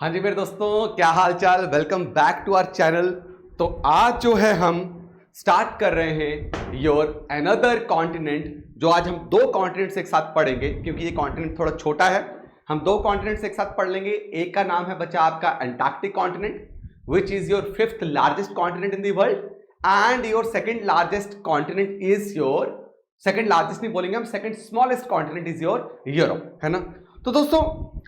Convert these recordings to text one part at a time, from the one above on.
हाँ जी मेरे दोस्तों, क्या हाल चाल। Welcome back to our channel. तो आज जो है हम स्टार्ट कर रहे हैं योर अनदर कॉन्टिनेंट। जो आज हम दो कॉन्टिनेंट्स एक साथ पढ़ेंगे क्योंकि ये कॉन्टिनेंट थोड़ा छोटा है। हम दो कॉन्टिनेंट्स एक साथ पढ़ लेंगे। एक का नाम है बच्चा आपका Antarctic continent, which is your fifth largest continent in the world, and your second largest continent is your, second largest नहीं बोलेंगे हम, second smallest continent is your Europe, है ना। तो दोस्तों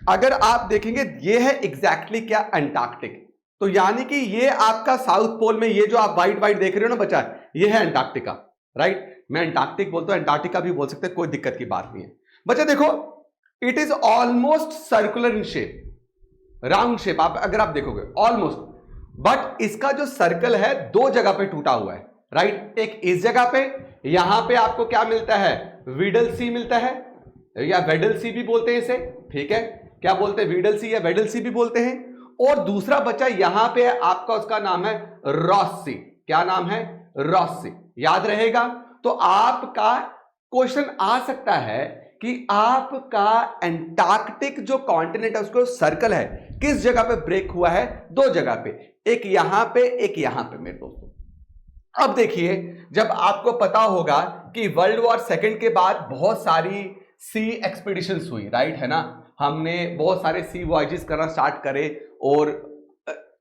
अगर आप देखेंगे ये है एग्जैक्टली क्या, अंटार्कटिक। तो यानी कि ये आपका साउथ पोल में ये जो आप वाइट वाइट देख रहे हो ना बच्चा, ये है अंटार्कटिका, राइट। मैं अंटार्कटिक बोलता हूं, अंटार्कटिका भी बोल सकते हैं, कोई दिक्कत की बात नहीं है बच्चा। देखो it is almost circular in shape, round shape. आप अगर आप देखोगे ऑलमोस्ट, बट इसका जो सर्कल है दो जगह पे टूटा हुआ है, राइट। एक इस जगह पे, यहां पे आपको क्या मिलता है, वीडल सी मिलता है या वेडल सी भी बोलते हैं इसे, ठीक है। क्या बोलते हैं, वीडल सी या वेडल सी भी बोलते हैं। और दूसरा बच्चा यहां पे है आपका, उसका नाम है रॉस सी। क्या नाम है, रॉस सी, याद रहेगा। तो आपका क्वेश्चन आ सकता है कि आपका अंटार्कटिक जो कॉन्टिनेंट है उसको सर्कल है, किस जगह पे ब्रेक हुआ है, दो जगह पे, एक यहां पे एक यहां पे मेरे दोस्तों। अब देखिए, जब आपको पता होगा कि वर्ल्ड वॉर सेकेंड के बाद बहुत सारी सी एक्सपीडिशंस हुई, राइट, है ना। हमने बहुत सारे सी वॉयजेस करना स्टार्ट करे और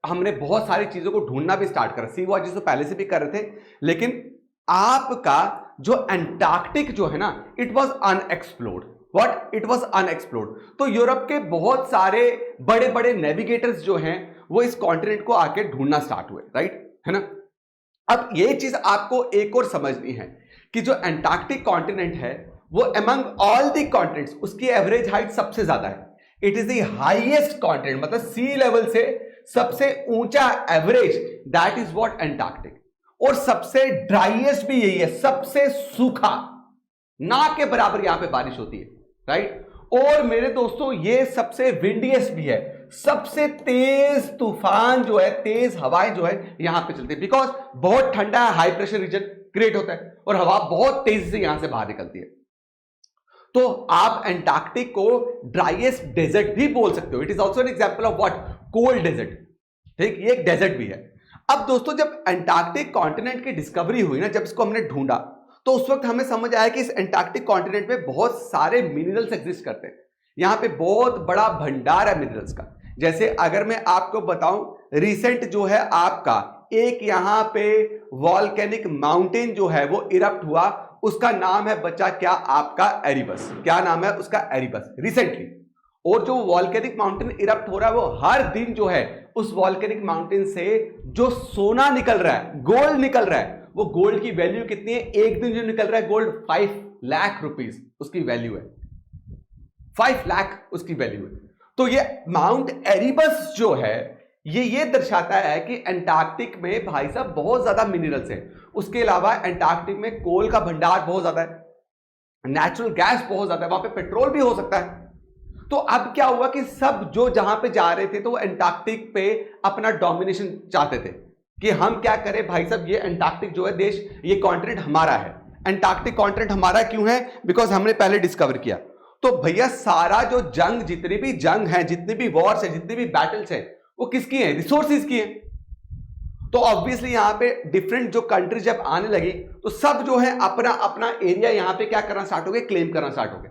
हमने बहुत सारी चीजों को ढूंढना भी स्टार्ट करा। सी वॉयजेस तो पहले से भी कर रहे थे, लेकिन आपका जो अंटार्कटिक जो है ना, it was unexplored. What, it was unexplored. तो यूरोप के बहुत सारे बड़े बड़े नेविगेटर्स जो हैं वो इस कॉन्टिनेंट को आके ढूंढना स्टार्ट हुए, राइट, है ना। अब ये चीज आपको एक और समझनी है कि जो अंटार्कटिक कॉन्टिनेंट है वो अमंग ऑल द कॉन्टिनेंट्स उसकी एवरेज हाइट सबसे ज्यादा है। It is the highest continent, मतलब सी लेवल से सबसे ऊंचा average, that is what Antarctic. और सबसे ड्राइएस्ट भी यही है, सबसे सूखा, ना के बराबर यहां पे बारिश होती है, राइट। और मेरे दोस्तों ये सबसे विंडिएस्ट भी है, सबसे तेज तूफान जो है, तेज हवाएं जो है यहां पे चलती है, बिकॉज बहुत ठंडा है, हाई प्रेशर रीजन क्रिएट होता है और हवा बहुत तेजी से यहां से बाहर निकलती है। तो आप अंटार्कटिक को ड्राइएस्ट डेजर्ट भी बोल सकते हो। It is also an example of what, cold desert, ठीक, ये एक डेजर्ट भी है। अब दोस्तों जब अंटार्कटिक कॉन्टिनेंट की डिस्कवरी हुई ना, जब इसको हमने ढूंढा, तो उस वक्त हमें समझ आया कि इस अंटार्कटिक कॉन्टिनेंट में बहुत सारे मिनरल्स एग्जिस्ट करते हैं। यहां पे बहुत बड़ा भंडार है मिनरल्स का। जैसे अगर मैं आपको बताऊं, रिसेंट जो है आपका एक यहां पे वॉल्केनिक माउंटेन जो है वो इरप्ट हुआ, उसका नाम है बच्चा क्या, आपका एरिबस। क्या नाम है उसका, एरिबस, रिसेंटली। और जो वॉल्केनिक माउंटेन इरप्ट हो रहा है वो हर दिन जो है उस वॉल्केनिक माउंटेन से जो सोना निकल रहा है, गोल्ड निकल रहा है, वो गोल्ड की वैल्यू कितनी है, एक दिन जो निकल रहा है गोल्ड 5 लाख रुपीस उसकी वैल्यू है, 5 लाख उसकी वैल्यू है। तो ये माउंट एरिबस जो है ये दर्शाता है कि अंटार्कटिक में भाई साहब बहुत ज्यादा मिनरल्स हैं। उसके अलावा अंटार्कटिक में कोल का भंडार बहुत ज्यादा है, नेचुरल गैस बहुत ज्यादा है, वहां पे पेट्रोल भी हो सकता है। तो अब क्या हुआ कि सब जो जहां पे जा रहे थे तो वो अंटार्कटिक पे अपना डोमिनेशन चाहते थे कि हम क्या करें भाई साहब, ये अंटार्कटिक जो है देश, ये कॉन्टिनेंट हमारा है। अंटार्कटिक कॉन्टिनेंट हमारा क्यों है, बिकॉज हमने पहले डिस्कवर किया। तो भैया सारा जो जंग, जितनी भी जंग है, जितनी भी वॉर्स है, जितनी भी बैटल्स है, वो किसकी है, रिसोर्सेज की है। तो ऑब्वियसली यहां पे डिफरेंट जो कंट्री जब आने लगी तो सब जो है अपना अपना एरिया यहां पे क्या करना स्टार्ट हो गए, क्लेम करना स्टार्ट हो गए।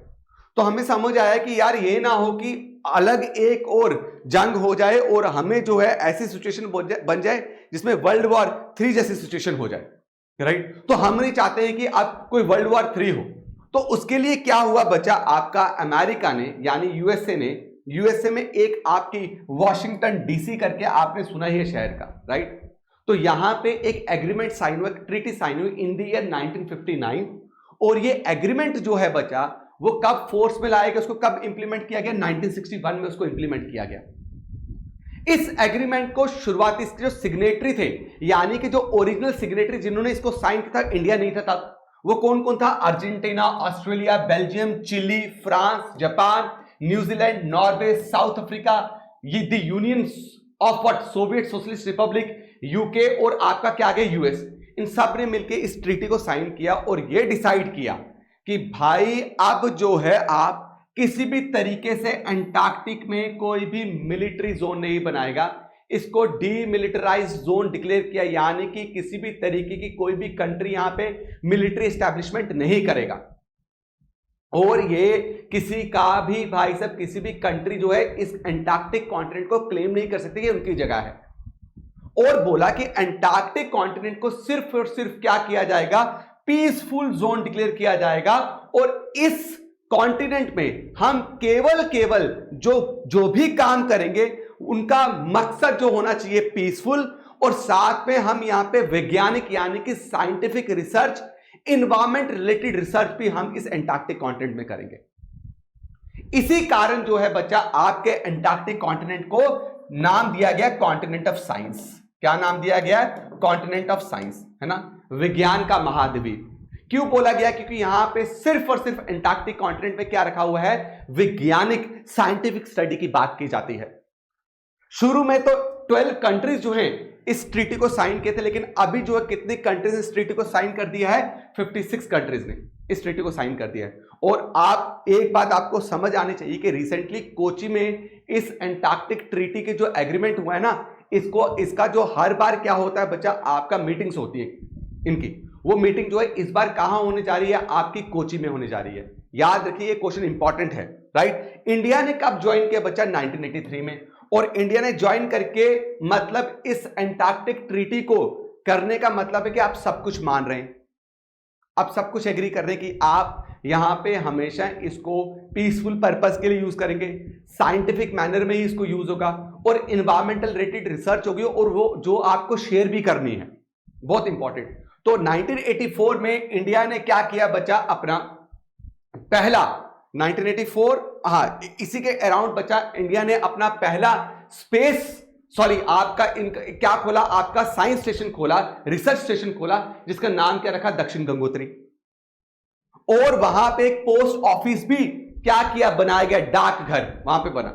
तो हमें समझ आया कि यार ये ना हो कि अलग एक और जंग हो जाए और हमें जो है ऐसी सिचुएशन बन जाए जिसमें वर्ल्ड वॉर 3 जैसी सिचुएशन हो जाए, राइट। तो हम नहीं चाहते हैं कि अब कोई वर्ल्ड वॉर 3 हो। तो उसके लिए क्या हुआ बच्चा, आपका अमेरिका ने यानी यूएसए ने, यूएसए में एक आपकी वॉशिंगटन डीसी करके आपने सुना ही है शहर का, राइट। तो यहां पे एक एग्रीमेंट साइन हुआ, ट्रीटी साइन हुई इन द ईयर 1959। और ये एग्रीमेंट जो है बच्चा वो कब फोर्स में लाया गया, उसको कब इंप्लीमेंट किया गया, 1961 में उसको इंप्लीमेंट किया गया। इस एग्रीमेंट को शुरुआती जो सिग्नेटरी थे, यानी कि जो ओरिजिनल सिग्नेटरी जिन्होंने इसको साइन किया था, इंडिया नहीं था तब, वो कौन कौन था, Argentina, Australia, Belgium, Chile, France, Japan, New Zealand, Norway, South Africa, ये the union of what, Soviet Socialist Republic, UK और आपका क्या गया, यूएस। इन सब ने मिलकर इस ट्रीटी को साइन किया और ये डिसाइड किया कि भाई अब जो है आप किसी भी तरीके से अंटार्कटिक में कोई भी मिलिट्री जोन नहीं बनाएगा। इसको डीमिलिटराइज जोन डिक्लेयर किया, यानी कि किसी भी तरीके की कोई भी कंट्री यहां पे मिलिट्री एस्टैब्लिशमेंट नहीं करेगा। और ये किसी का भी भाई साहब किसी भी कंट्री जो है इस अंटार्कटिक कॉन्टिनेंट को क्लेम नहीं कर सकती कि उनकी जगह है। और बोला कि अंटार्कटिक कॉन्टिनेंट को सिर्फ और सिर्फ क्या किया जाएगा, पीसफुल जोन डिक्लेयर किया जाएगा। और इस कॉन्टिनेंट में हम केवल जो भी काम करेंगे उनका मकसद जो होना चाहिए पीसफुल, और साथ में हम यहां पे वैज्ञानिक यानी कि scientific research, environment related research भी हम इस अंटार्कटिक कॉन्टिनेंट में करेंगे। इसी कारण जो है बच्चा आपके अंटार्कटिक कॉन्टिनेंट को नाम दिया गया कॉन्टिनेंट ऑफ साइंस। क्या नाम दिया गया? कॉन्टिनेंट ऑफ साइंस, है ना, विज्ञान का महाद्वीप। क्यों बोला गया? क्योंकि यहां पे सिर्फ और सिर्फ अंटार्कटिक कॉन्टिनेंट में क्या रखा हुआ है, वैज्ञानिक साइंटिफिक स्टडी की बात की जाती है। शुरू में तो 12 कंट्रीज जो हैं इस ट्रीटी को साइन किए थे, लेकिन अभी जो है कितनी कंट्रीज ने इस ट्रीटी को साइन कर दिया है? 56 कंट्रीज ने इस ट्रीटी को साइन कर दिया है। और आप एक बात आपको समझ आनी चाहिए कि रिसेंटली कोची में इस अंटार्कटिक ट्रीटी के जो एग्रीमेंट हुआ है ना, इसका जो हर बार क्या होता है बच्चा, आपका मीटिंग्स होती है इनकी, वो मीटिंग जो है इस बार कहां होने जा रही है? आपकी कोची में होने जा रही है। याद रखिए ये क्वेश्चन इंपॉर्टेंट है, राइट। इंडिया ने कब ज्वाइन किया बच्चा? 1983 में। और इंडिया ने ज्वाइन करके मतलब इस अंटार्कटिक ट्रीटी को करने का मतलब है कि आप सब कुछ मान रहे हैं, आप सब कुछ एग्री कर रहे हैं कि आप यहां पे हमेशा इसको पीसफुल पर्पस के लिए यूज करेंगे, साइंटिफिक मैनर में ही इसको यूज होगा, और इन्वायरमेंटल रिलेटेड रिसर्च होगी, और वो जो आपको शेयर भी करनी है, बहुत इंपॉर्टेंट। तो 1984 में इंडिया ने क्या किया बच्चा? अपना पहला 1984, हाँ इसी के अराउंड बच्चा इंडिया ने अपना पहला क्या खोला? आपका साइंस स्टेशन खोला, रिसर्च स्टेशन खोला, जिसका नाम क्या रखा? दक्षिण गंगोत्री। और वहां पे एक पोस्ट ऑफिस भी क्या किया? बनाया गया, डाकघर वहां पे बना।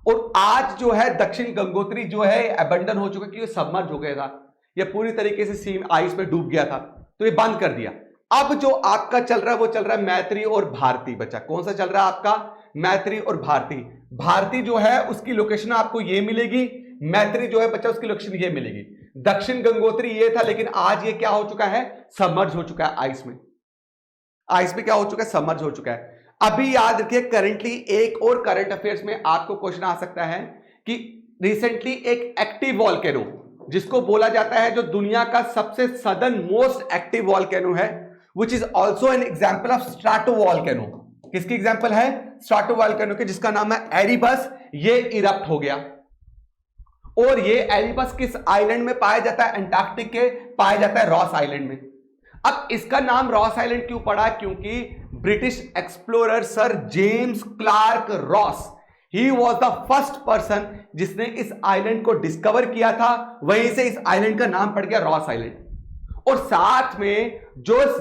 और आज जो है दक्षिण गंगोत्री जो है अबंडन हो चुका, क्योंकि सबमर्ज हो गया था, यह पूरी तरीके से सी आइस में डूब गया था, तो ये बंद कर दिया। अब जो आपका चल रहा है वो चल रहा है मैत्री और भारती बच्चा। कौन सा चल रहा है आपका? मैत्री और भारती। भारती जो है उसकी लोकेशन आपको ये मिलेगी, मैत्री जो है बच्चा उसकी लोकेशन ये मिलेगी। दक्षिण गंगोत्री ये था, लेकिन आज ये क्या हो चुका है? सबमर्ज हो चुका है आइस में। आइस में क्या हो चुका है? सबमर्ज हो चुका है। अभी याद रखिए करंटली एक और करंट अफेयर्स में आपको क्वेश्चन आ सकता है कि रिसेंटली एक एक्टिव वॉल्केनो, जिसको बोला जाता है जो दुनिया का सबसे सदर्न मोस्ट एक्टिव वॉल्केनो है, which is also an example of stratovolcano। किसकी एग्जांपल है? स्ट्राटोवॉल्केनो के, जिसका नाम है एरिबस। ये इरप्ट हो गया। और ये एरिबस किस आइलैंड में पाया जाता है? अंटार्कटिक के पाया जाता है रॉस आइलैंड में। अब इसका नाम रॉस आइलैंड क्यों पड़ा? क्योंकि British explorer sir James Clark Ross, he was the first person जिसने इस आइलैंड को डिस्कवर किया था। वहीं से इस आइलैंड का नाम पड़ गया रॉस आइलैंड। और साथ में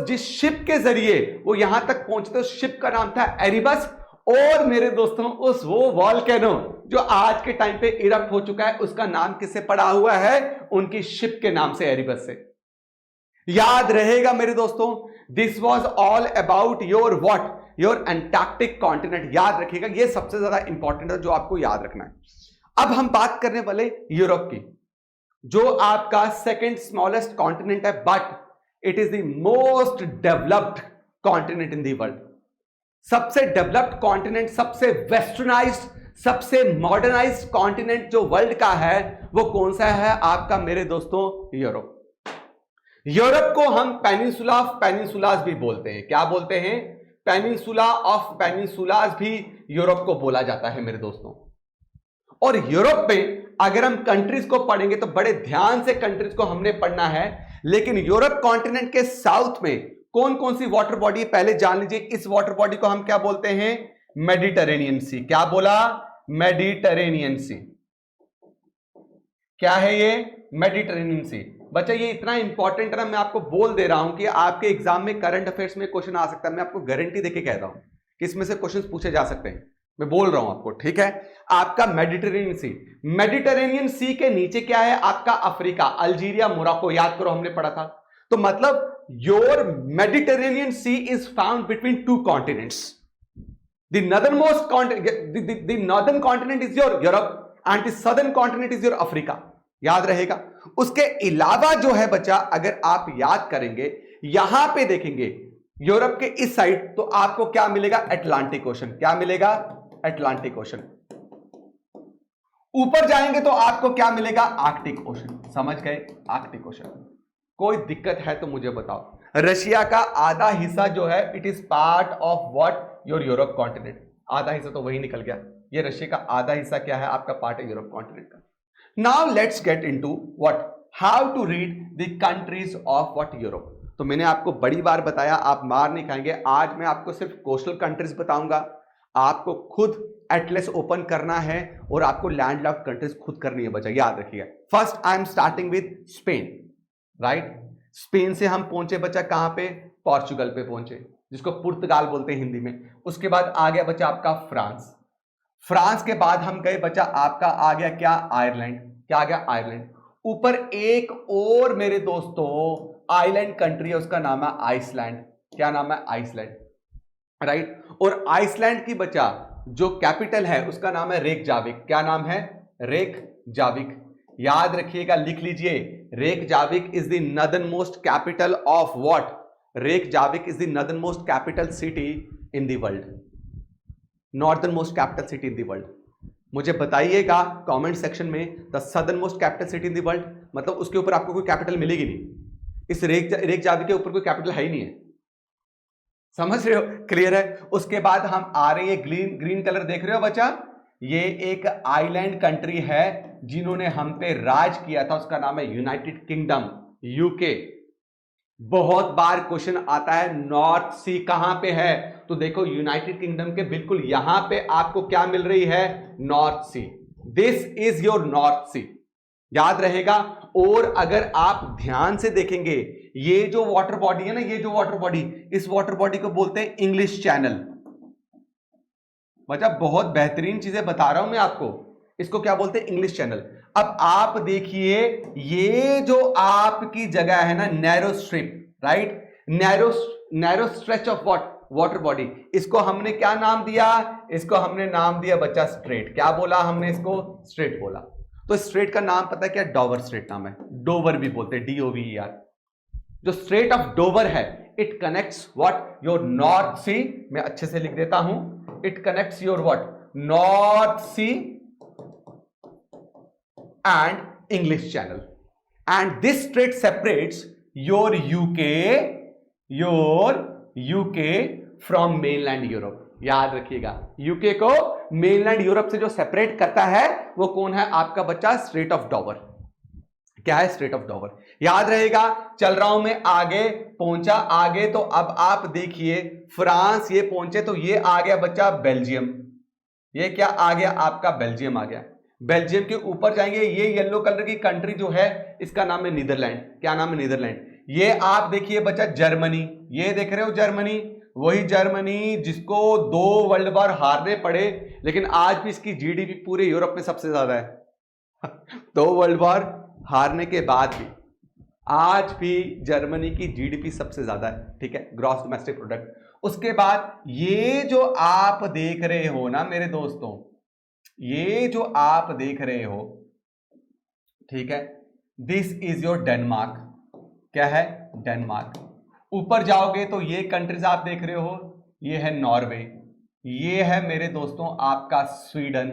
जिस शिप के जरिए वो यहां तक पहुंचते, उस शिप का नाम था एरिबस। और मेरे दोस्तों उस वो वॉल्केनो जो आज के टाइम पे इरप्ट हो चुका है, उसका नाम किससे पड़ा हुआ है? उनकी शिप के नाम से, एरिबस से। याद रहेगा मेरे दोस्तों, this was all about your what? Your Antarctic continent. याद रखिएगा, ये सबसे ज्यादा इंपॉर्टेंट है जो आपको याद रखना है। अब हम बात करने वाले यूरोप की, जो आपका सेकेंड स्मॉलेस्ट कॉन्टिनेंट है, but it is the most developed continent in the world. सबसे डेवलप्ड कॉन्टिनेंट, सबसे वेस्टर्नाइज्ड, सबसे मॉडर्नाइज्ड कॉन्टिनेंट जो वर्ल्ड का है, वो कौन सा है आपका मेरे दोस्तों? यूरोप। यूरोप को हम पेनिनसुला ऑफ पेनिनसुलास भी बोलते हैं। क्या बोलते हैं? पेनिनसुला ऑफ पेनिनसुलास भी यूरोप को बोला जाता है मेरे दोस्तों। और यूरोप में अगर हम कंट्रीज को पढ़ेंगे तो बड़े ध्यान से कंट्रीज को हमने पढ़ना है, लेकिन यूरोप कॉन्टिनेंट के साउथ में कौन कौन सी वाटर बॉडी पहले जान लीजिए। इस वाटर बॉडी को हम क्या बोलते हैं? मेडिटरेनियन सी। क्या बोला? मेडिटरेनियन सी। क्या है ये? मेडिटरेनियन सी। बच्चा ये इतना इंपॉर्टेंट है ना, मैं आपको बोल दे रहा हूं कि आपके एग्जाम में करंट अफेयर्स में क्वेश्चन आ सकता है। मैं आपको गारंटी देके कह रहा हूं कि इसमें से क्वेश्चन पूछे जा सकते हैं। मैं बोल रहा हूं आपको, ठीक है। आपका मेडिटेरेनियन सी, मेडिटेरेनियन सी के नीचे क्या है? आपका अफ्रीका, अल्जीरिया, मोरक्को। याद करो हमने पढ़ा था। तो मतलब your Mediterranean sea is found between two continents. The northern continent is your Europe and the southern continent is your Africa. याद रहेगा। उसके अलावा जो है बच्चा, अगर आप याद करेंगे, यहां पे देखेंगे यूरोप के इस साइड, तो आपको क्या मिलेगा? Atlantic ocean. क्या मिलेगा? Atlantic ocean. ऊपर जाएंगे तो आपको क्या मिलेगा? Arctic ocean. समझ गए? Arctic ocean. कोई दिक्कत है तो मुझे बताओ। रशिया का आधा हिस्सा जो है, it is part of what? Your Europe continent. आधा हिस्सा तो वही निकल गया। ये रशिया का आधा हिस्सा क्या है? आपका पार्ट है यूरोप कॉन्टिनेंट का। Now let's get into what, how to read the countries of what? Europe. तो मैंने आपको बड़ी बार बताया, आप मार नहीं खाएंगे। आज मैं आपको सिर्फ कोस्टल कंट्रीज बताऊंगा। आपको खुद एटलस ओपन करना है और आपको लैंडलॉक्ड कंट्रीज खुद करनी है बच्चा, याद रखिएगा। First I am starting with Spain, right? Spain से हम पहुंचे बच्चा कहां पे? पोर्चुगल पे पहुंचे, जिसको पुर्तगाल बोलते हैं हिंदी में। उसके बाद आ गया बच्चा आपका फ्रांस। फ्रांस के बाद हम गए बच्चा, आपका आ गया क्या? आयरलैंड। क्या आ गया? आयरलैंड। ऊपर एक और मेरे दोस्तों आइलैंड कंट्री है, उसका नाम है आइसलैंड। क्या नाम है? Iceland, right? और आइसलैंड की बच्चा जो कैपिटल है उसका नाम है रेकजाविक। क्या नाम है? रेकजाविक। याद रखिएगा, लिख लीजिए। Reykjavik is the northern most capital of what? Reykjavik is the northern most capital city in the world. Northern most capital city in the world. मुझे बताइएगा कमेंट सेक्शन में, the southern most capital city in the world, मतलब उसके ऊपर आपको कोई capital मिलेगी नहीं। इस रेकजाविक के ऊपर कोई कैपिटल है ही नहीं है। समझ रहे हो? क्लियर है? उसके बाद हम आ रहे हैं, ग्रीन कलर देख रहे हो बच्चा? ये एक आइलैंड कंट्री है जिन्होंने हम पे राज किया था, उसका नाम है यूनाइटेड किंगडम, यूके। बहुत बार क्वेश्चन आता है नॉर्थ सी कहां पे है? तो देखो यूनाइटेड किंगडम के बिल्कुल यहां पे आपको क्या मिल रही है? North Sea. This is your North Sea. याद रहेगा। और अगर आप ध्यान से देखेंगे, ये जो वाटर बॉडी है ना, ये जो वाटर बॉडी, इस वाटर बॉडी को बोलते हैं इंग्लिश चैनल। बच्चा बहुत बेहतरीन चीजें बता रहा हूं मैं आपको। इसको क्या बोलते हैं? English channel. अब आप देखिए, ये जो आपकी जगह है ना, narrow strip, right? Narrow stretch of what? Water body. इसको हमने क्या नाम दिया? इसको हमने नाम दिया बच्चा स्ट्रेट। क्या बोला हमने? इसको स्ट्रेट बोला। तो स्ट्रेट का नाम पता है क्या? डोवर स्ट्रेट नाम है। डोवर भी बोलते हैं, DOVER। जो स्ट्रेट ऑफ डोवर है, it connects what? Your North Sea. मैं अच्छे से लिख देता हूं, it connects your what? North Sea and English Channel. And this strait separates your UK from mainland Europe. याद रखिएगा, यूके को मेनलैंड यूरोप से जो सेपरेट करता है वो कौन है? आपका बच्चा स्ट्रेट ऑफ डोवर। क्या है? Strait of Dover. याद रहेगा। चल रहा हूं मैं आगे, पहुंचा आगे, तो अब आप देखिए, फ्रांस ये पहुंचे तो ये आ गया बच्चा बेल्जियम। ये क्या आ गया? आपका बेल्जियम आ गया। बेल्जियम के ऊपर जाएंगे, ये येलो कलर की कंट्री जो है, इसका नाम है नीदरलैंड। क्या नाम है? नीदरलैंड। ये आप देखिए बच्चा जर्मनी। ये देख रहे हो जर्मनी? वही जर्मनी जिसको 2 वर्ल्ड वॉर हारने पड़े, लेकिन आज भी इसकी GDP पूरे यूरोप में सबसे ज्यादा है। 2 वर्ल्ड वॉर हारने के बाद भी आज भी जर्मनी की GDP सबसे ज्यादा है, ठीक है, ग्रॉस डोमेस्टिक प्रोडक्ट। उसके बाद ये जो आप देख रहे हो ना मेरे दोस्तों, ये जो आप देख रहे हो, ठीक है, दिस इज योर डेनमार्क। क्या है? डेनमार्क। ऊपर जाओगे तो ये कंट्रीज आप देख रहे हो, ये है नॉर्वे, ये है मेरे दोस्तों आपका स्वीडन,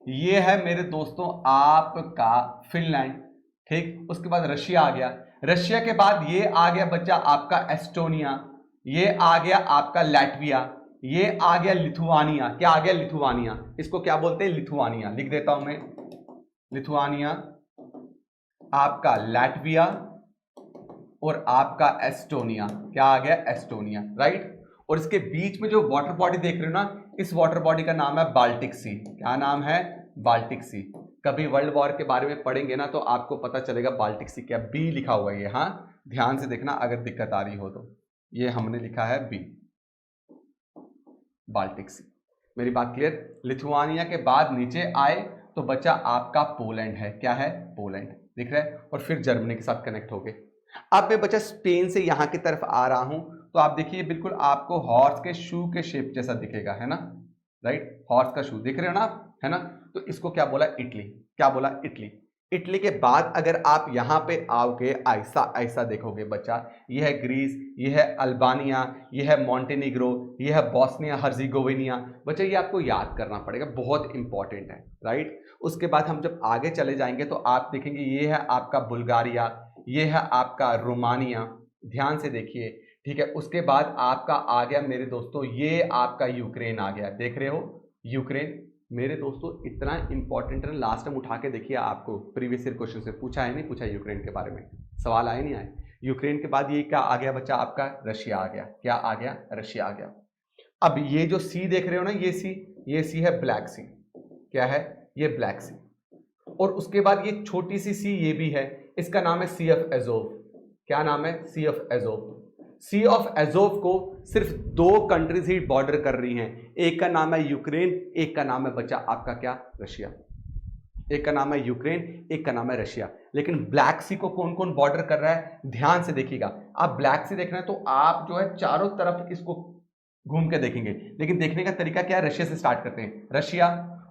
ये है मेरे दोस्तों आपका फिनलैंड, ठीक। उसके बाद रशिया आ गया। रशिया के बाद ये आ गया बच्चा आपका एस्टोनिया, ये आ गया आपका लैटविया, ये आ गया लिथुआनिया। क्या आ गया? लिथुआनिया। इसको क्या बोलते हैं? लिथुआनिया। लिख देता हूं मैं, लिथुआनिया, आपका लैटविया और आपका एस्टोनिया। क्या आ गया? Estonia, right. और इसके बीच में जो वाटर बॉडी देख रहे हो ना, इस वाटर बॉडी का नाम है बाल्टिक सी। क्या नाम है? बाल्टिक सी। कभी वर्ल्ड वॉर के बारे में पढ़ेंगे ना तो आपको पता चलेगा बाल्टिक सी क्या। बी लिखा हुआ है ये, हाँ ध्यान से देखना अगर दिक्कत आ रही हो तो। ये हमने लिखा है बी, बाल्टिक सी। मेरी बात क्लियर? लिथुआनिया के बाद नीचे आए तो बच्चा आपका पोलैंड है। क्या है? पोलैंड, दिख रहा है। और फिर जर्मनी के साथ कनेक्ट हो गए। अब मैं बच्चा स्पेन से यहां की तरफ आ रहा हूं तो आप देखिए बिल्कुल आपको हॉर्स के शू के शेप जैसा दिखेगा, है ना। राइट, हॉर्स का शू देख रहे हो ना आप, है ना। तो इसको क्या बोला, इटली। क्या बोला, इटली। इटली के बाद अगर आप यहां पे आओगे, ऐसा ऐसा देखोगे बच्चा, ये है ग्रीस, ये है अल्बानिया, ये है मॉन्टेनिग्रो, ये है बॉस्निया हर्जिगोविनिया। बच्चा ये आपको याद करना पड़ेगा, बहुत इंपॉर्टेंट है, राइट। उसके बाद हम जब आगे चले जाएंगे तो आप देखेंगे ये है आपका बुल्गारिया, ये है आपका रोमानिया, ध्यान से देखिए, ठीक है। उसके बाद आपका आ गया मेरे दोस्तों, ये आपका यूक्रेन आ गया, देख रहे हो यूक्रेन। मेरे दोस्तों इतना इंपॉर्टेंट है, लास्ट टाइम उठा के देखिए, आपको प्रीवियस ईयर क्वेश्चन से पूछा है नहीं पूछा यूक्रेन के बारे में, सवाल आए नहीं आए। यूक्रेन के बाद ये क्या आ गया बच्चा, आपका रशिया आ गया। क्या आ गया, रशिया आ गया। अब ये जो सी देख रहे हो ना, ये सी है ब्लैक सी। क्या है, ये ब्लैक सी। और उसके बाद ये छोटी सी सी ये भी है, इसका नाम है सी ऑफ एजोव। क्या नाम है, Sea of Azov. Sea of Azov को सिर्फ 2 कंट्रीज ही बॉर्डर कर रही हैं, एक का नाम है यूक्रेन, एक का नाम है बच्चा आपका क्या, रशिया। एक का नाम है यूक्रेन, एक का नाम है रशिया। लेकिन ब्लैक सी को कौन कौन बॉर्डर कर रहा है, ध्यान से देखिएगा। आप ब्लैक सी देख रहे हैं तो आप जो है चारों तरफ इसको घूम के देखेंगे, लेकिन देखने का तरीका क्या है, रशिया से स्टार्ट करते हैं, रशिया,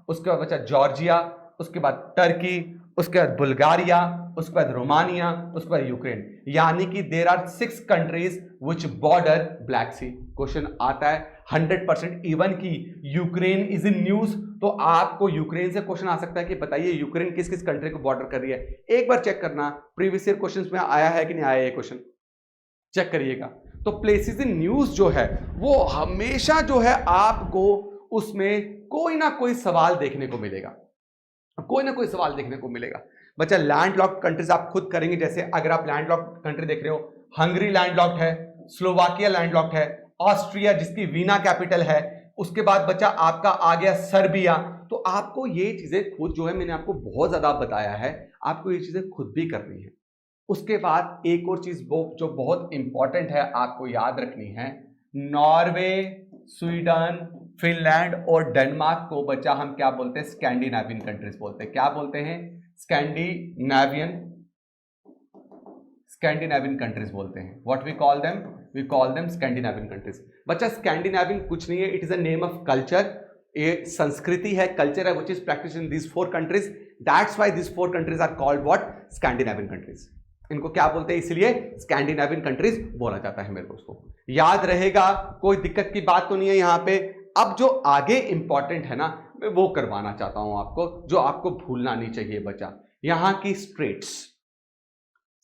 उसके बाद बच्चा जॉर्जिया, उसके बाद टर्की, उसके बाद बुल्गारिया, उसके बाद रोमानिया, उसके बाद यूक्रेन। यानी कि there are 6 countries which border Black Sea. Question आता है 100%, इवन की यूक्रेन इज इन न्यूज, तो आपको यूक्रेन से क्वेश्चन आ सकता है कि बताइए यूक्रेन किस किस कंट्री को बॉर्डर कर रही है। एक बार चेक करना प्रीवियस ईयर क्वेश्चंस में आया है कि नहीं आया, ये क्वेश्चन चेक करिएगा। तो प्लेसेस इन न्यूज जो है वो हमेशा जो है आपको उसमें कोई ना कोई सवाल देखने को मिलेगा, कोई ना कोई सवाल देखने को मिलेगा। बच्चा लैंड लॉक्ड कंट्रीज आप खुद करेंगे, जैसे अगर आप लैंड लॉक्ड कंट्री देख रहे हो, हंगरी लैंड लॉक्ड है, स्लोवाकिया लैंड लॉक्ड है, ऑस्ट्रिया जिसकी वीना कैपिटल है, उसके बाद बच्चा आपका आ गया सर्बिया। तो आपको ये चीजें खुद जो है, मैंने आपको बहुत ज्यादा बताया है, आपको ये चीजें खुद भी करनी है। उसके बाद एक और चीज जो बहुत इंपॉर्टेंट है आपको याद रखनी है, नॉर्वे, स्वीडन, फिनलैंड और डेनमार्क को बच्चा हम क्या बोलते हैं, स्कैंडिनेवियन कंट्रीज बोलते हैं। क्या बोलते हैं, स्कैंडिनेवियन कंट्रीज बोलते हैं। What we call them Scandinavian countries. बच्चा स्कैंडिनेवियन कुछ नहीं है, it is a name of culture, ये संस्कृति है, कल्चर है, which is practised in these 4 countries. That's why these 4 countries are called what, Scandinavian countries. इनको क्या बोलते हैं, इसलिए स्कैंडिनेवियन कंट्रीज बोला जाता है मेरे दोस्तों, याद रहेगा, कोई दिक्कत की बात तो नहीं है यहां पे। अब जो आगे इंपॉर्टेंट है ना, मैं वो करवाना चाहता हूं आपको, जो आपको भूलना नहीं चाहिए बच्चा, यहां की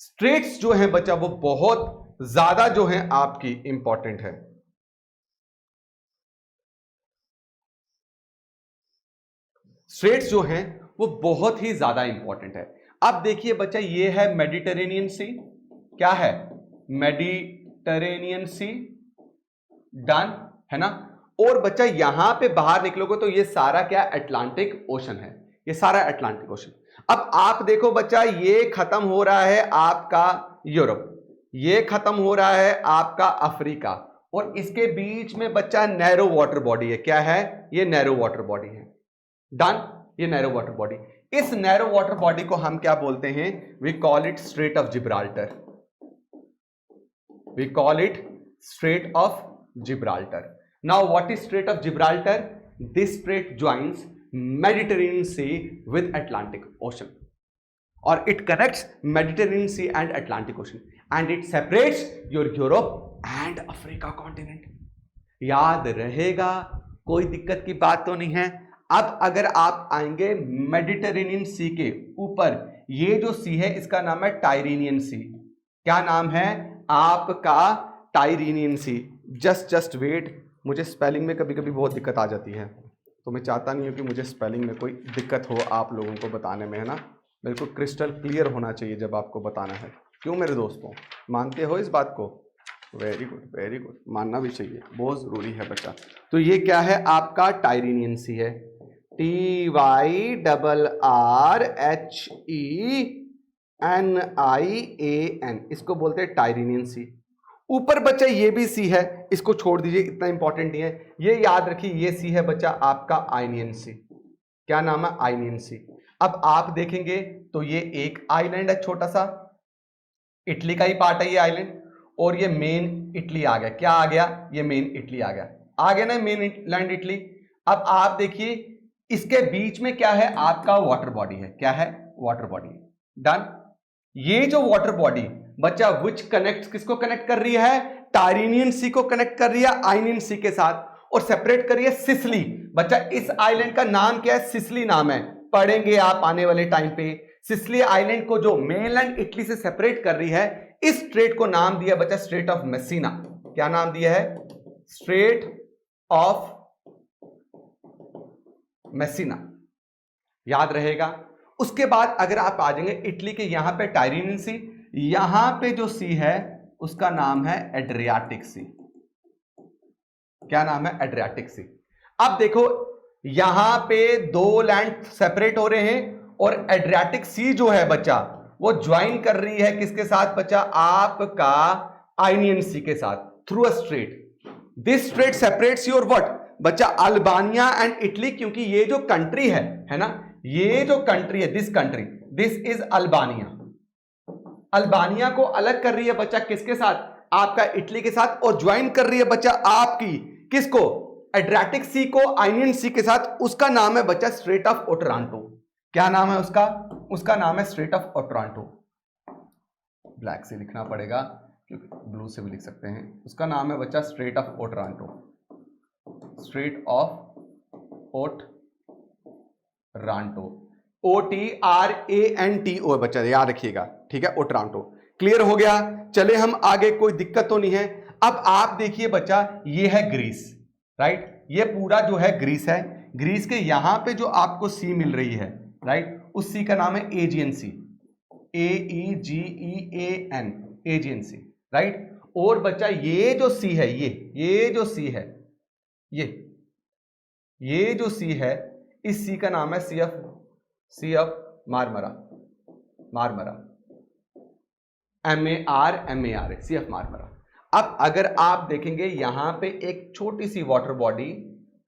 स्ट्रेट्स जो है बच्चा वो बहुत ज्यादा जो है आपकी इंपॉर्टेंट है। स्ट्रेट्स जो हैं वो बहुत ही ज्यादा इंपॉर्टेंट है। अब देखिए बच्चा, ये है मेडिटेरेनियन सी। क्या है, मेडिटेरेनियन सी, डन है ना। और बच्चा यहां पे बाहर निकलोगे तो ये सारा क्या, अटलांटिक ओशन है, ये सारा अटलांटिक ओशन। अब आप देखो बच्चा, ये खत्म हो रहा है आपका यूरोप, ये खत्म हो रहा है आपका अफ्रीका, और इसके बीच में बच्चा नैरो वाटर बॉडी है। क्या है, ये नैरो वाटर बॉडी है, डन, ये नैरो वाटर बॉडी। इस नैरो वाटर बॉडी को हम क्या बोलते हैं, we call it strait of Gibraltar, we call it strait of Gibraltar. Now what is strait of Gibraltar, this strait joins Mediterranean Sea with Atlantic Ocean, और it connects Mediterranean Sea and Atlantic Ocean, and it separates your Europe and Africa continent. याद रहेगा, कोई दिक्कत की बात तो नहीं है। अब अगर आप आएंगे मेडिटेरेनियन सी के ऊपर, ये जो सी है इसका नाम है टाइरेनियन सी। क्या नाम है आपका, टाइरेनियन सी। जस्ट वेट, मुझे स्पेलिंग में कभी कभी बहुत दिक्कत आ जाती है, तो मैं चाहता नहीं हूं कि मुझे स्पेलिंग में कोई दिक्कत हो आप लोगों को बताने में, है ना। बिल्कुल क्रिस्टल क्लियर होना चाहिए जब आपको बताना है। क्यों मेरे दोस्तों, मानते हो इस बात को, वेरी गुड, मानना भी चाहिए, बहुत ज़रूरी है बच्चा। तो ये क्या है आपका, टाइरेनियन सी है, TYRRHENIAN, इसको बोलते हैं टाइरेनियन सी। ऊपर बच्चा ये भी सी है, इसको छोड़ दीजिए, इतना इंपॉर्टेंट नहीं है। ये याद रखिए, ये सी है बच्चा आपका आइनियन सी। क्या नाम है, आइनियन सी। अब आप देखेंगे तो ये एक आइलैंड है छोटा सा, इटली का ही पार्ट है ये आइलैंड, और ये मेन इटली आ गया। क्या आ गया, ये मेन इटली आ गया ना, मेन लैंड इटली। अब आप देखिए इसके बीच में क्या है, आपका वाटर बॉडी है। क्या है? Water body. डन। ये जो वाटर बॉडी बच्चा विच कनेक्ट, किसको कनेक्ट कर रही है? टायरीनियन सी को कनेक्ट कर रही है आयनियन सी के साथ, और सेपरेट कर रही है सिसिली। बच्चा इस आइलैंड का नाम क्या है? सिसिली नाम है, पढ़ेंगे आप आने वाले टाइम पे। सिसिली आइलैंड को जो मेनलैंड इटली से सेपरेट कर रही है, इस स्ट्रेट को नाम दिया बच्चा स्ट्रेट ऑफ मेसिना। क्या नाम दिया है? स्ट्रेट ऑफ मेसिना, याद रहेगा। उसके बाद अगर आप आ जाएंगे इटली के यहां पे टायरीनियन सी, यहां पे जो सी है उसका नाम है एड्रियाटिक सी। क्या नाम है? एड्रियाटिक सी। अब देखो यहां पे दो लैंड सेपरेट हो रहे हैं, और एड्रियाटिक सी जो है बच्चा वो ज्वाइन कर रही है किसके साथ बच्चा? आपका आयनियन सी के साथ, through a straight. This strait separates your what बच्चा? अल्बानिया एंड इटली, क्योंकि ये जो कंट्री है ना, ये जो कंट्री है, this country, this is Albania. Albania को अलग कर रही है बच्चा किसके साथ? आपका इटली के साथ, और ज्वाइन कर रही है बच्चा आपकी किसको? एड्रियाटिक सी को आयनियन सी के साथ। उसका नाम है बच्चा स्ट्रेट ऑफ ओटरांटो। क्या नाम है उसका? उसका नाम है स्ट्रेट ऑफ ओटरांटो। ब्लैक से लिखना पड़ेगा क्योंकि ब्लू से भी लिख सकते हैं। उसका नाम है बच्चा strait of Otranto, strait of Otranto. OTRANTO बच्चा, याद रखिएगा, ठीक है? ओटरांटो। क्लियर हो गया? चले हम आगे, कोई दिक्कत तो नहीं है। अब आप देखिए बच्चा, ये है ग्रीस, राइट? ये पूरा जो है ग्रीस है। ग्रीस के यहां पे जो आपको सी मिल रही है, राइट, उस सी का नाम है एजियन सी, AEGEAN, एजियन सी, राइट? और बच्चा ये जो सी है, ये जो सी है, ये जो सी है, इस सी का नाम है Sea of मारमरा, MAR, C of मारमरा। अब अगर आप देखेंगे यहां पे एक छोटी सी वाटर बॉडी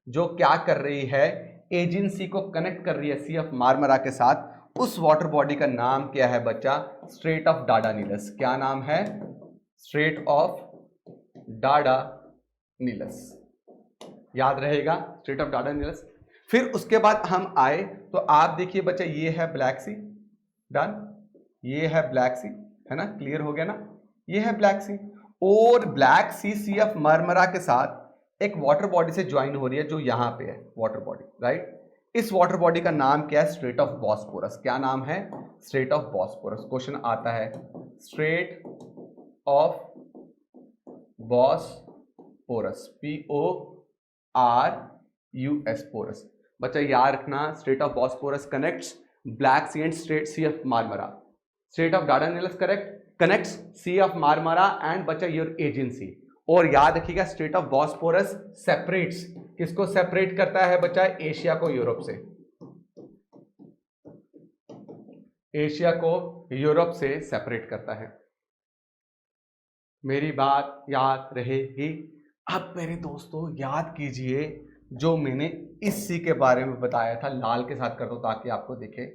जो क्या कर रही है? एजेंसी को कनेक्ट कर रही है सी ऑफ मारमरा के साथ। उस वाटर बॉडी का नाम क्या है बच्चा? Strait of Dardanelles. क्या नाम है? स्ट्रेट ऑफ डार्डानीलस, याद रहेगा, स्ट्रेट ऑफ डार्डानीलस। फिर उसके बाद हम आए तो आप देखिए बच्चा, ये है ब्लैक सी। डन। ये है ब्लैक सी, है ना? क्लियर हो गया ना? ये है ब्लैक सी, और ब्लैक सी ऑफ मारमरा के साथ एक वाटर बॉडी से ज्वाइन हो रही है जो यहां पे है वाटर बॉडी, राइट? इस वाटर बॉडी का नाम क्या है? Strait of Bosphorus. क्या नाम है? Strait of Bosphorus. क्वेश्चन आता है, स्ट्रेट ऑफ बॉस्फोरस, PORUS, पोरस। बच्चा याद रखना, strait of Bosphorus connects Black Sea and strait Sea of Marmara. Strait of Dardanelles connects Sea of Marmara and बच्चा योर एजेंसी। और याद रखिएगा, स्ट्रेट ऑफ बॉस्फोरस सेपरेट्स, किसको सेपरेट करता है बच्चा? एशिया को यूरोप से, एशिया को यूरोप से सेपरेट करता है। मेरी बात याद रहेगी? अब मेरे दोस्तों याद कीजिए, जो मैंने इस सी के बारे में बताया था, लाल के साथ कर दो ताकि आपको दिखे।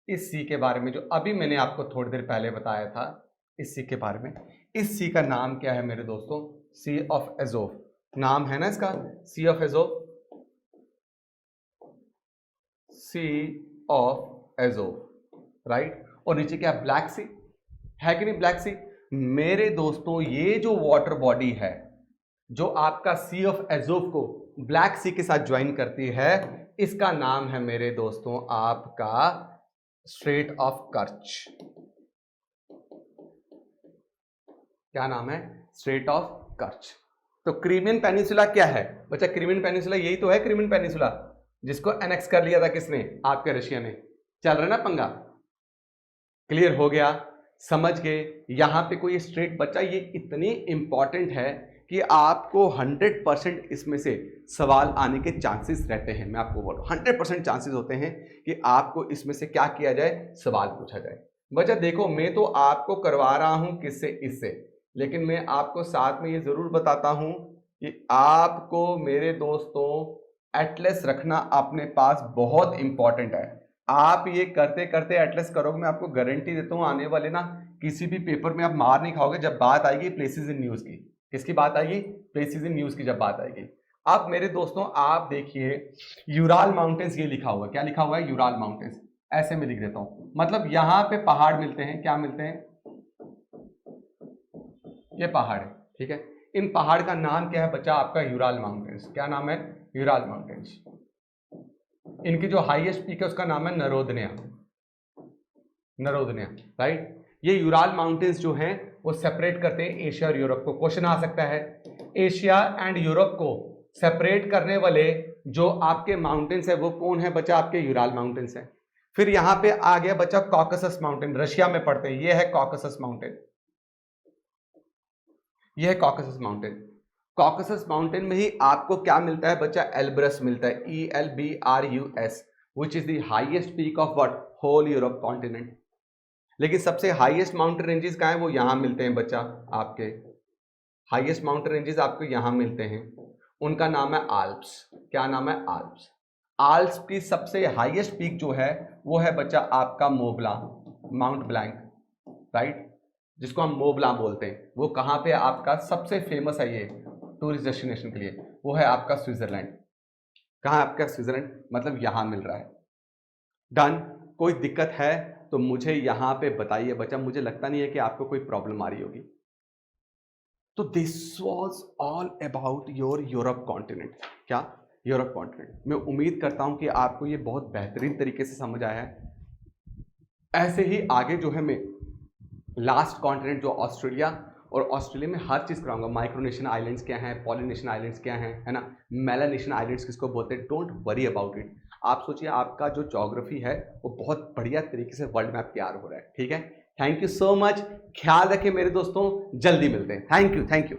इस सी के बारे में जो अभी मैंने आपको थोड़ी देर पहले बताया था, इस सी के बारे में। इस सी का नाम क्या है मेरे दोस्तों? Sea of Azov. नाम है ना इसका, Sea of Azov, Sea of Azov, right? और नीचे क्या? ब्लैक सी है कि नहीं? Black Sea. मेरे दोस्तों ये जो वाटर बॉडी है, जो आपका सी ऑफ एज़ोव को ब्लैक सी के साथ ज्वाइन करती है, इसका नाम है मेरे दोस्तों आपका स्ट्रेट ऑफ कर्च। क्या नाम है? Strait of कर्च। तो क्रीमियन पेनिनसुला क्या है बच्चा? क्रीमियन पेनिनसुला यही तो है, क्रीमियन पेनिनसुला, जिसको एनेक्स कर लिया था किसने? आपके रशिया ने। चल रहा ना पंगा? क्लियर हो गया? समझ गए? यहां पे कोई स्ट्रेट बच्चा, ये इतनी इंपॉर्टेंट है कि आपको 100% इसमें से सवाल आने के चांसेस रहते हैं। मैं आपको बोल रहा हूँ 100% चांसेस होते हैं कि आपको इसमें से क्या किया जाए? सवाल पूछा जाए। बच्चा देखो, मैं तो आपको करवा रहा हूं किससे? इससे। लेकिन मैं आपको साथ में ये जरूर बताता हूं कि आपको मेरे दोस्तों एटलस रखना अपने पास बहुत इंपॉर्टेंट है। आप ये करते करते एटलस करोगे, मैं आपको गारंटी देता हूं आने वाले ना किसी भी पेपर में आप मार नहीं खाओगे। जब बात आएगी प्लेसेस इन न्यूज की, किसकी बात आएगी? प्लेसेस इन न्यूज की जब बात आएगी, अब मेरे दोस्तों आप देखिए यूराल माउंटेन्स, ये लिखा हुआ है, क्या लिखा हुआ है? Ural mountains. ऐसे में लिख देता हूं, मतलब यहां पे पहाड़ मिलते हैं। क्या मिलते हैं? ये पहाड़ है, ठीक है। इन पहाड़ का नाम क्या है बच्चा? आपका यूराल माउंटेन्स। क्या नाम है? Ural mountains. इनकी जो हाईएस्ट पीक है उसका नाम है नरोदनिया। नरोदनिया, राइट। ये यूराल माउंटेन्स जो हैं वो सेपरेट करते हैं एशिया और यूरोप को। क्वेश्चन आ सकता है, एशिया एंड यूरोप को सेपरेट करने वाले जो आपके माउंटेन्स है वो कौन है बच्चा? आपके यूराल माउंटेन्स है। फिर यहां पे आ गया बच्चा कॉकसस माउंटेन, रशिया में पड़ते हैं। ये है कॉकसस माउंटेन, ये है कॉकसस माउंटेन। कॉकसस माउंटेन में ही आपको क्या मिलता है बच्चा? एल्ब्रस मिलता है, ELBRUS, which is the highest peak of what? Whole Europe continent. लेकिन सबसे हाईएस्ट माउंटेन रेंजेस कहाँ है? वो यहां मिलते हैं बच्चा, आपके हाईएस्ट माउंटेन रेंजेस आपको यहां मिलते हैं। उनका नाम है आल्प्स। क्या नाम है? आल्प्स। आल्प्स की सबसे हाईएस्ट पीक जो है वो है बच्चा आपका मोबला, माउंट ब्लैंक, राइट, जिसको हम मोबला बोलते हैं। वो कहाँ पे आपका सबसे फेमस है ये टूरिस्ट डेस्टिनेशन के लिए? वो है आपका स्विट्जरलैंड। कहाँ आपका? स्विट्जरलैंड, मतलब यहां मिल रहा है। डन। कोई दिक्कत है तो मुझे यहां पे बताइए बच्चा, मुझे लगता नहीं है कि आपको कोई प्रॉब्लम आ रही होगी। तो this was all about your Europe continent. क्या? Europe continent. मैं उम्मीद करता हूं कि आपको ये बहुत बेहतरीन तरीके से समझ आया है। ऐसे ही आगे जो है मैं लास्ट कॉन्टिनेंट जो ऑस्ट्रेलिया, और ऑस्ट्रेलिया में हर चीज कराऊंगा। माइक्रोनेशियन आइलैंड्स क्या हैं, पॉलिनेशियन आइलैंड्स क्या हैं, है ना, मेलानेशियन आइलैंड्स किसको बोलते हैं। Don't worry about it. आप सोचिए आपका जो ज्योग्राफी है वो बहुत बढ़िया तरीके से वर्ल्ड मैप तैयार हो रहा है, ठीक है। Thank you so much. ख्याल रखें मेरे दोस्तों, जल्दी मिलते हैं। Thank you, thank you.